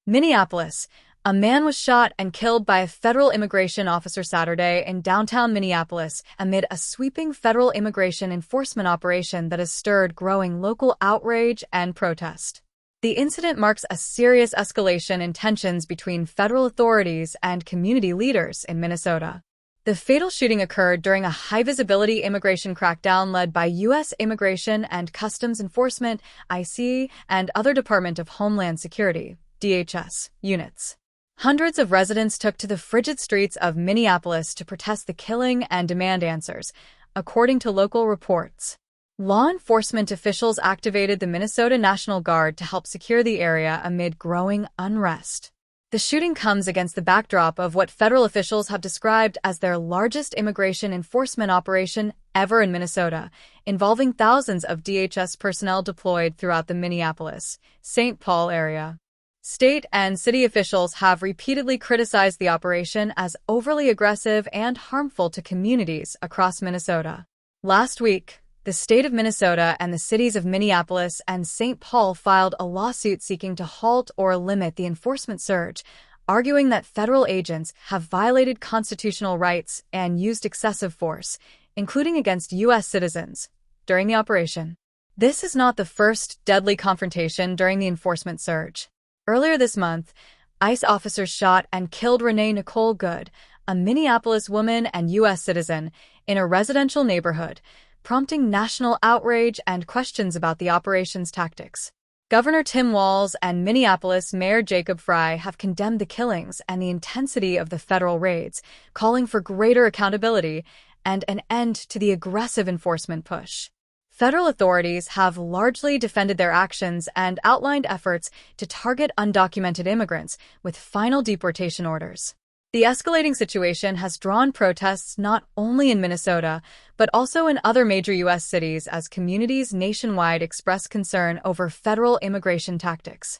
Minneapolis. A man was shot and killed by a federal immigration officer Saturday in downtown Minneapolis amid a sweeping federal immigration enforcement operation that has stirred growing local outrage and protest. The incident marks a serious escalation in tensions between federal authorities and community leaders in Minnesota. The fatal shooting occurred during a high-visibility immigration crackdown led by U.S. Immigration and Customs Enforcement (ICE) and other Department of Homeland Security (DHS) units. Hundreds of residents took to the frigid streets of Minneapolis to protest the killing and demand answers, according to local reports. Law enforcement officials activated the Minnesota National Guard to help secure the area amid growing unrest. The shooting comes against the backdrop of what federal officials have described as their largest immigration enforcement operation ever in Minnesota, involving thousands of DHS personnel deployed throughout the Minneapolis-St. Paul area. State and city officials have repeatedly criticized the operation as overly aggressive and harmful to communities across Minnesota. Last week, the state of Minnesota and the cities of Minneapolis and St. Paul filed a lawsuit seeking to halt or limit the enforcement surge, arguing that federal agents have violated constitutional rights and used excessive force, including against U.S. citizens, during the operation. This is not the first deadly confrontation during the enforcement surge. Earlier this month, ICE officers shot and killed Renee Nicole Good, a Minneapolis woman and U.S. citizen, in a residential neighborhood, prompting national outrage and questions about the operation's tactics. Governor Tim Walz and Minneapolis Mayor Jacob Frey have condemned the killings and the intensity of the federal raids, calling for greater accountability and an end to the aggressive enforcement push. Federal authorities have largely defended their actions and outlined efforts to target undocumented immigrants with final deportation orders. The escalating situation has drawn protests not only in Minnesota, but also in other major U.S. cities as communities nationwide express concern over federal immigration tactics.